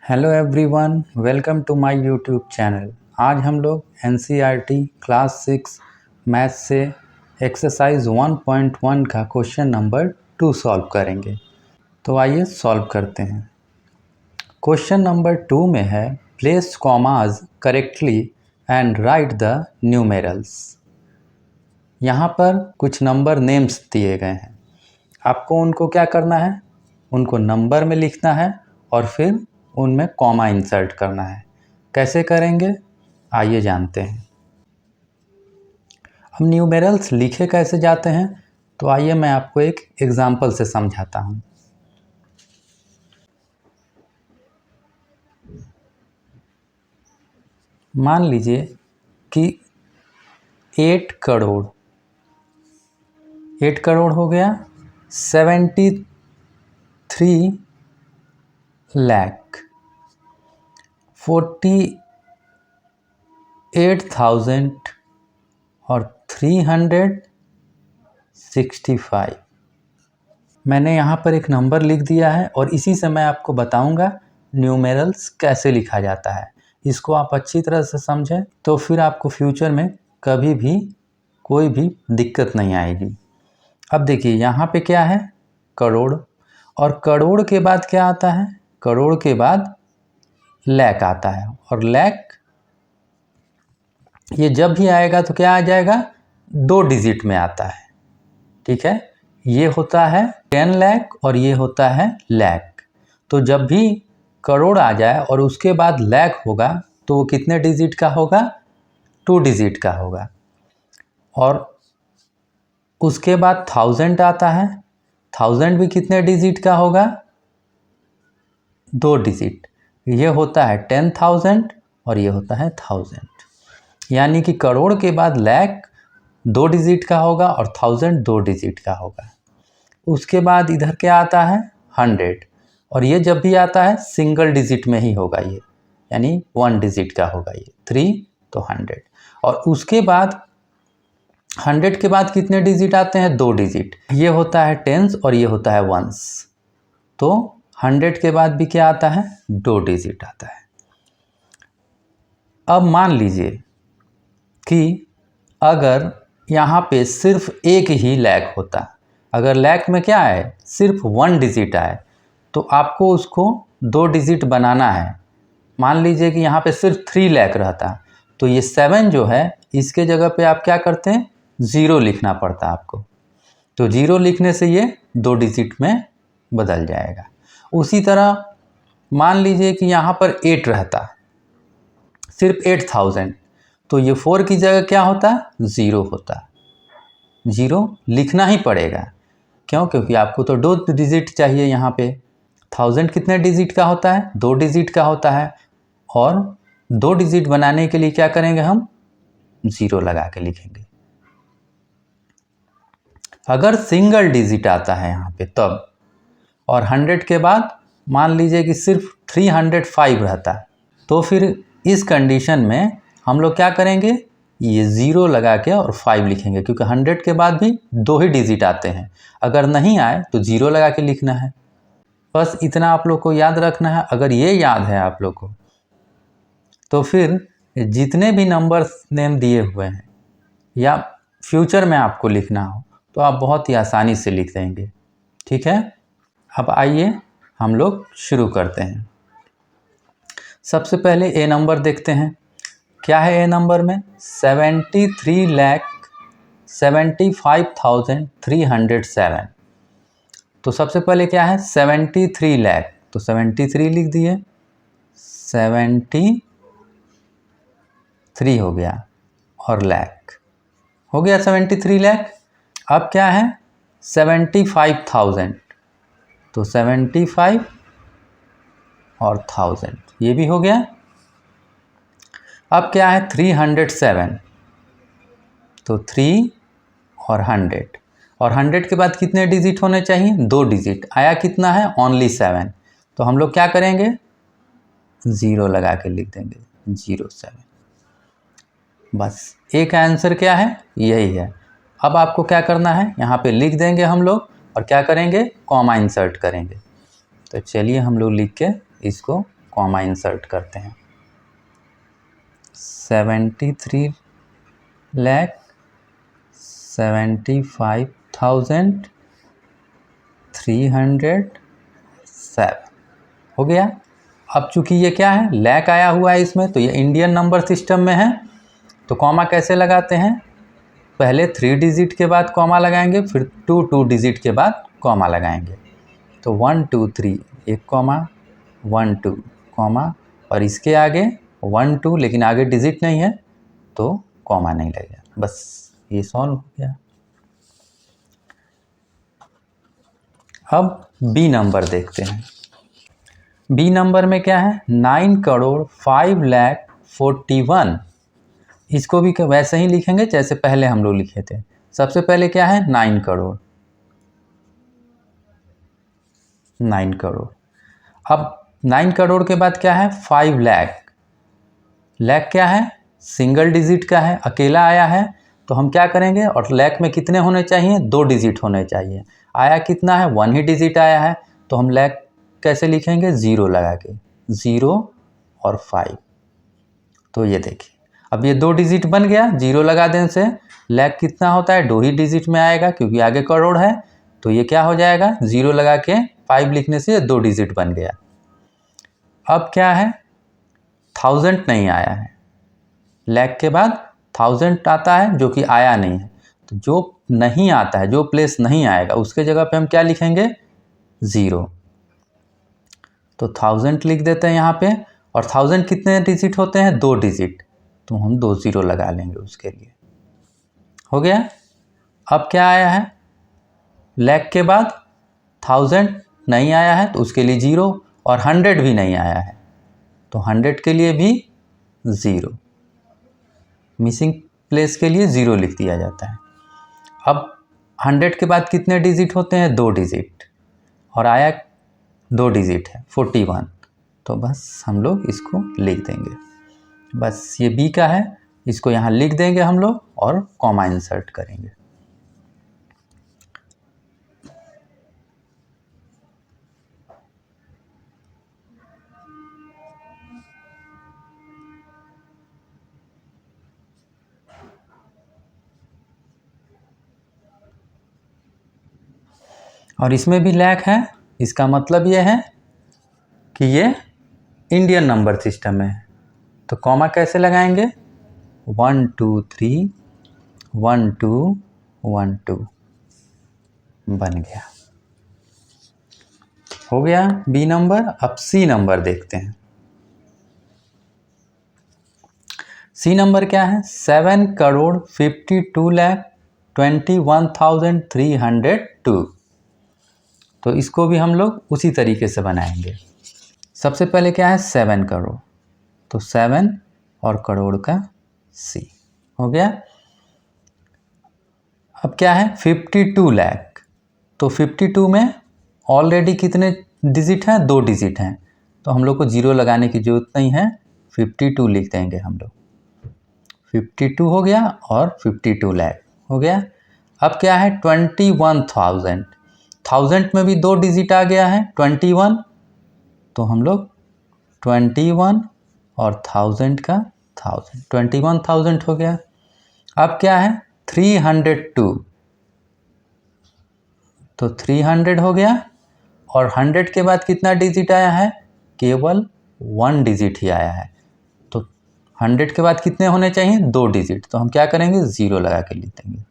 Hello everyone, welcome to my YouTube channel. आज हम लोग एनसीईआरटी क्लास 6 मैथ से एक्सरसाइज 1.1 का क्वेश्चन नंबर 2 सॉल्व करेंगे। तो आइए सॉल्व करते हैं। क्वेश्चन नंबर 2 में है place commas correctly and right the numerals. यहाँ पर कुछ नंबर नेम्स दिए गए हैं, आपको उनको क्या करना है, उनको नंबर में लिखना है और फिर उनमें कॉमा इंसर्ट करना है। कैसे करेंगे आइए जानते हैं। अब न्यूमेरल्स लिखे कैसे जाते हैं, तो आइए मैं आपको एक एग्जांपल से समझाता हूँ। मान लीजिए कि 8 करोड़ हो गया 73 लाख 48,000 और 365। मैंने यहाँ पर एक नंबर लिख दिया है और इसी से मैं आपको बताऊंगा न्यूमेरल्स कैसे लिखा जाता है। इसको आप अच्छी तरह से समझें तो फिर आपको फ्यूचर में कभी भी कोई भी दिक्कत नहीं आएगी। अब देखिए यहाँ पे क्या है, करोड़, और करोड़ के बाद क्या आता है, करोड़ के बाद लाख आता है, और लाख ये जब भी आएगा तो क्या आ जाएगा, 2 डिजिट में आता है। ठीक है, ये होता है 10 लाख और ये होता है लाख। तो जब भी करोड़ आ जाए और उसके बाद लाख होगा तो वो कितने डिजिट का होगा, 2 डिजिट का होगा। और उसके बाद 1000 आता है, 1000 भी कितने डिजिट का होगा, 2 डिजिट। ये होता है 10,000 और ये होता है 1000। यानी कि करोड़ के बाद लाख 2 डिजिट का होगा और 1000 2 डिजिट का होगा। उसके बाद इधर क्या आता है 100, और ये जब भी आता है सिंगल डिजिट में ही होगा, ये यानी 1 डिजिट का होगा, ये 3 तो 100। और उसके बाद 100 के बाद कितने डिजिट आते हैं, 2 डिजिट। ये होता है टेंस और ये होता है वंस। तो 100 के बाद भी क्या आता है, 2 डिजिट आता है। अब मान लीजिए कि अगर यहाँ पे सिर्फ एक ही लाख होता, अगर लाख में क्या है सिर्फ 1 डिजिट आए, तो आपको उसको 2 डिजिट बनाना है। मान लीजिए कि यहाँ पे सिर्फ 3 लाख रहता, तो ये 7 जो है इसके जगह पे आप क्या करते हैं, 0 लिखना पड़ता आपको। तो 0 लिखने से ये 2 डिजिट में बदल जाएगा। उसी तरह मान लीजिए कि यहाँ पर 8 रहता, सिर्फ 8000, तो ये 4 की जगह क्या होता, 0 होता। 0 लिखना ही पड़ेगा, क्यों, क्योंकि आपको तो 2 डिजिट चाहिए। यहाँ पे 1000 कितने डिजिट का होता है, 2 डिजिट का होता है, और 2 डिजिट बनाने के लिए क्या करेंगे, हम 0 लगा के लिखेंगे। अगर सिंगल डिजिट आता है यहाँ पे तब, और 100 के बाद मान लीजिए कि सिर्फ 305 रहता है, तो फिर इस कंडीशन में हम लोग क्या करेंगे, ये 0 लगा के और 5 लिखेंगे, क्योंकि 100 के बाद भी 2 ही डिजिट आते हैं। अगर नहीं आए तो 0 लगा के लिखना है। बस इतना आप लोग को याद रखना है। अगर ये याद है आप लोग को, तो फिर जितने भी नंबर नेम दिए हुए हैं या फ्यूचर में आपको लिखना हो तो आप बहुत ही आसानी से लिख देंगे। ठीक है, अब आइए हम लोग शुरू करते हैं। सबसे पहले ए नंबर देखते हैं। क्या है ए नंबर में, 73,75,307। तो सबसे पहले क्या है, 73 लाख, तो 73 लिख दिए, 73 हो गया, और लाख हो गया 73 लाख। अब क्या है 75,000, तो 75 और 1000, ये भी हो गया। अब क्या है 307, तो 3 और 100, और 100 के बाद कितने डिजिट होने चाहिए, 2 डिजिट। आया कितना है, ओनली 7, तो हम लोग क्या करेंगे, 0 लगा के लिख देंगे, 07। बस एक आंसर क्या है, यही है। अब आपको क्या करना है, यहाँ पे लिख देंगे हम लोग और क्या करेंगे, कॉमा इंसर्ट करेंगे। तो चलिए हम लोग लिख के इसको कॉमा इंसर्ट करते हैं। 73,75,307 हो गया। अब चूंकि ये क्या है, लैक आया हुआ है इसमें, तो ये इंडियन नंबर सिस्टम में है, तो कॉमा कैसे लगाते हैं, पहले 3 डिजिट के बाद कॉमा लगाएंगे, फिर 2 डिजिट के बाद कॉमा लगाएंगे। तो 1 2 3 एक कॉमा, 1 2 कॉमा, और इसके आगे 1 2, लेकिन आगे डिजिट नहीं है तो कॉमा नहीं लगेगा। बस ये सॉल्व हो गया। अब बी नंबर देखते हैं। बी नंबर में क्या है, 9,05,41,000। इसको भी वैसे ही लिखेंगे जैसे पहले हम लोग लिखे थे। सबसे पहले क्या है, 9 करोड़, 9 करोड़। अब 9 करोड़ के बाद क्या है, 5 लाख। लाख क्या है, सिंगल डिजिट का है, अकेला आया है, तो हम क्या करेंगे, और लाख में कितने होने चाहिए, 2 डिजिट होने चाहिए। आया कितना है, 1 ही डिजिट आया है, तो हम लाख कैसे लिखेंगे, 0 लगा के, 0 और 5। तो ये देखिए, अब ये 2 डिजिट बन गया, 0 लगा देने से लाख कितना होता है, 2 ही डिजिट में आएगा, क्योंकि आगे करोड़ है। तो ये क्या हो जाएगा, 0 लगा के 5 लिखने से 2 डिजिट बन गया। अब क्या है, 1000 नहीं आया है, लाख के बाद 1000 आता है जो कि आया नहीं है। तो जो नहीं आता है, जो प्लेस नहीं आएगा, उसके जगह पे हम क्या लिखेंगे, 0। तो 1000 लिख देते हैं यहाँ पे, और 1000 कितने डिजिट होते हैं, 2 डिजिट, तो हम 2 0 लगा लेंगे उसके लिए। हो गया। अब क्या आया है, लाख के बाद 1000 नहीं आया है, तो उसके लिए 0, और 100 भी नहीं आया है, तो 100 के लिए भी 0, मिसिंग प्लेस के लिए 0 लिख दिया जाता है। अब 100 के बाद कितने डिजिट होते हैं, 2 डिजिट, और आया 2 डिजिट है, 41। तो बस हम लोग इसको लिख देंगे। बस ये बी का है, इसको यहाँ लिख देंगे हम लोग, और कॉमा इंसर्ट करेंगे। और इसमें भी लाख है, इसका मतलब ये है कि ये इंडियन नंबर सिस्टम में है। तो कॉमा कैसे लगाएंगे, 1 2 3 1 2 1 2 बन गया। हो गया बी नंबर। अब सी नंबर देखते हैं। सी नंबर क्या है, 7,52,21,302। तो इसको भी हम लोग उसी तरीके से बनाएंगे। सबसे पहले क्या है, 7 करोड़, तो 7 और करोड़ का सी हो गया। अब क्या है, 52 लाख, तो 52 में ऑलरेडी कितने डिजिट हैं, 2 डिजिट हैं, तो हम लोग को 0 लगाने की जरूरत नहीं है, 52 लिख देंगे हम लोग। 52 हो गया, और 52 लाख हो गया। अब क्या है, 21,000, 1000 में भी 2 डिजिट आ गया है, 21, तो हम लोग 21 और 1000 का 1000, 21,000 हो गया। अब क्या है, 302, तो 300 हो गया, और 100 के बाद कितना डिजिट आया है, केवल 1 डिजिट ही आया है, तो 100 के बाद कितने होने चाहिए, 2 डिजिट, तो हम क्या करेंगे, 0 लगा के लिख देंगे।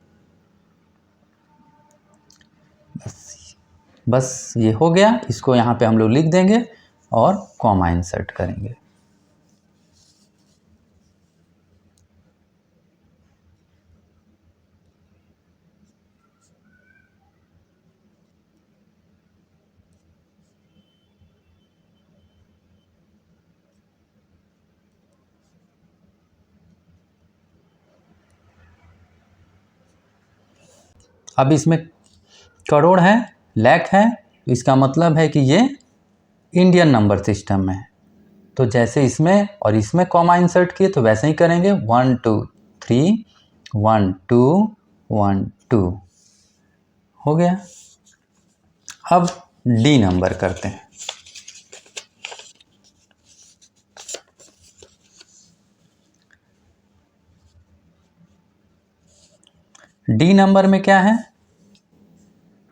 बस ये हो गया। इसको यहाँ पे हम लोग लिख देंगे और कॉमा इंसर्ट करेंगे। अब इसमें करोड़ है, लाख है, तो इसका मतलब है कि ये इंडियन नंबर सिस्टम में है। तो जैसे इसमें और इसमें कॉमा इंसर्ट किए, तो वैसे ही करेंगे, 1 2 3 1 2 1 2 हो गया। अब डी नंबर करते हैं। डी नंबर में क्या है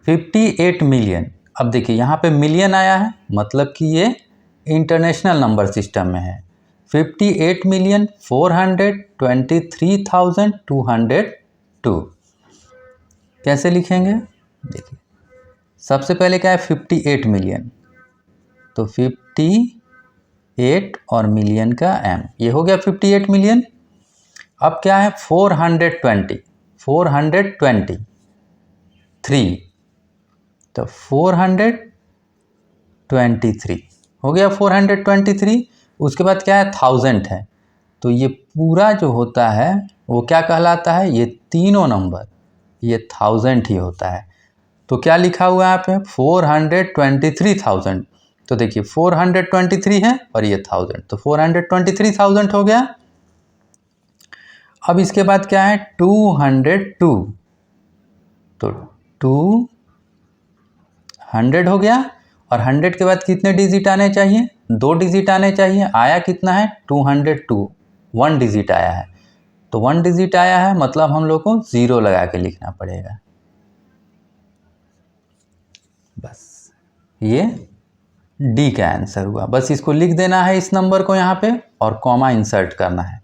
58 मिलियन। अब देखिए यहाँ पे मिलियन आया है, मतलब कि ये इंटरनेशनल नंबर सिस्टम में है। 58,423,202 कैसे लिखेंगे? देखिए सबसे पहले क्या है 58 मिलियन, तो 58 और मिलियन का m, ये हो गया 58 मिलियन। अब क्या है 423, तो 423 हो गया 423। उसके बाद क्या है 1000 है, तो ये पूरा जो होता है वो क्या कहलाता है, ये तीनों नंबर ये 1000 ही होता है। तो क्या लिखा हुआ है यहाँ पे 423,000, तो देखिए 423 है और ये 1000, तो 423,000 हो गया। अब इसके बाद क्या है 202, तो 200 हो गया, और 100 के बाद कितने डिजिट आने चाहिए, 2 डिजिट आने चाहिए। आया कितना है 202, 1 डिजिट आया है, तो 1 डिजिट आया है, मतलब हम लोग को 0 लगा के लिखना पड़ेगा। बस ये डी का आंसर हुआ। बस इसको लिख देना है इस नंबर को यहाँ पे, और कॉमा इंसर्ट करना है।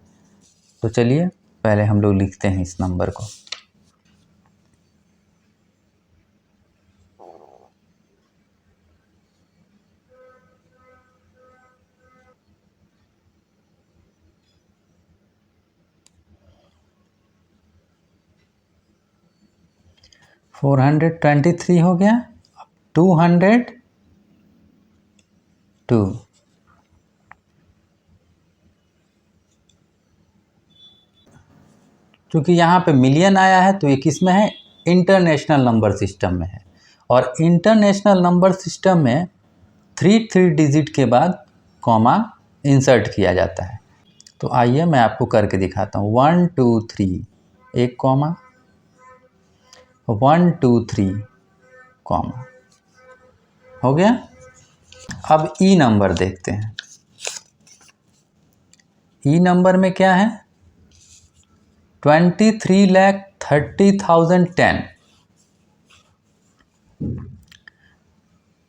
तो चलिए पहले हम लोग लिखते हैं इस नंबर को। फोर 423 हो गया, 202, क्योंकि यहाँ पे मिलियन आया है तो ये किस में है, इंटरनेशनल नंबर सिस्टम में है। और इंटरनेशनल नंबर सिस्टम में 3 डिजिट के बाद कॉमा इंसर्ट किया जाता है। तो आइए मैं आपको करके दिखाता हूँ। 1 2 3 एक कॉमा, 1 2 3 कॉमा, हो गया। अब ई नंबर देखते हैं। ई नंबर में क्या है 23,30,010।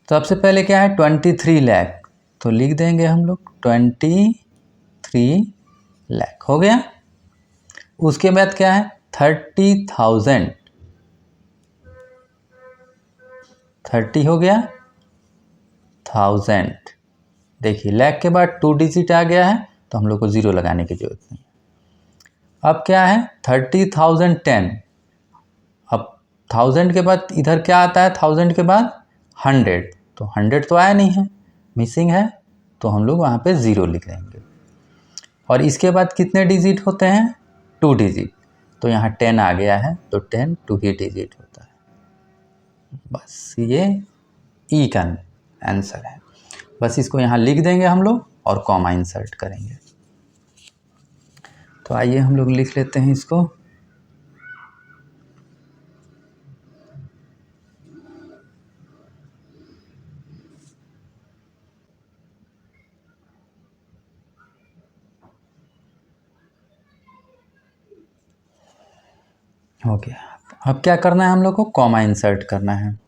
सबसे पहले क्या है 23 लाख, तो लिख देंगे हम लोग 23 लाख हो गया। उसके बाद क्या है 30,000, 30 हो गया, 1000। देखिए लाख के बाद 2 डिजिट आ गया है, तो हम लोग को 0 लगाने की जरूरत नहीं। अब क्या है 30,010। अब 1000 के बाद इधर क्या आता है, 1000 के बाद 100, तो 100 तो आया नहीं है, मिसिंग है, तो हम लोग वहाँ पे 0 लिख देंगे। और इसके बाद कितने डिजिट होते हैं 2 डिजिट, तो यहाँ 10 आ गया है, तो 10 2 ही डिजिट होता है। बस ये ई का आंसर है। बस इसको यहाँ लिख देंगे हम लोग और कॉमा इंसर्ट करेंगे। तो आइए हम लोग लिख लेते हैं इसको। हो गया। अब क्या करना है हम लोग को, कॉमा इंसर्ट करना है।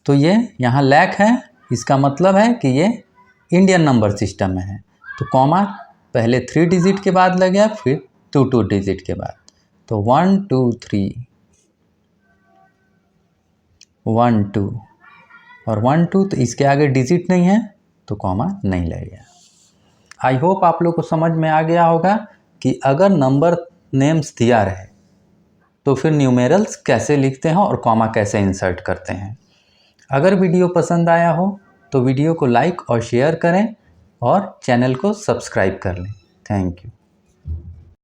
तो ये यहाँ लाख है, इसका मतलब है कि ये इंडियन नंबर सिस्टम में है, तो कॉमा पहले 3 डिजिट के बाद लग गया, फिर 2 डिजिट के बाद, तो 1 2 3 1 2 और 1 2, तो इसके आगे डिजिट नहीं है तो कॉमा नहीं लगेगा। आई होप आप लोग को समझ में आ गया होगा कि अगर नंबर नेम्स दिया रहे तो फिर न्यूमेरल्स कैसे लिखते हैं और कॉमा कैसे इंसर्ट करते हैं। अगर वीडियो पसंद आया हो तो वीडियो को लाइक और शेयर करें और चैनल को सब्सक्राइब कर लें। Thank you.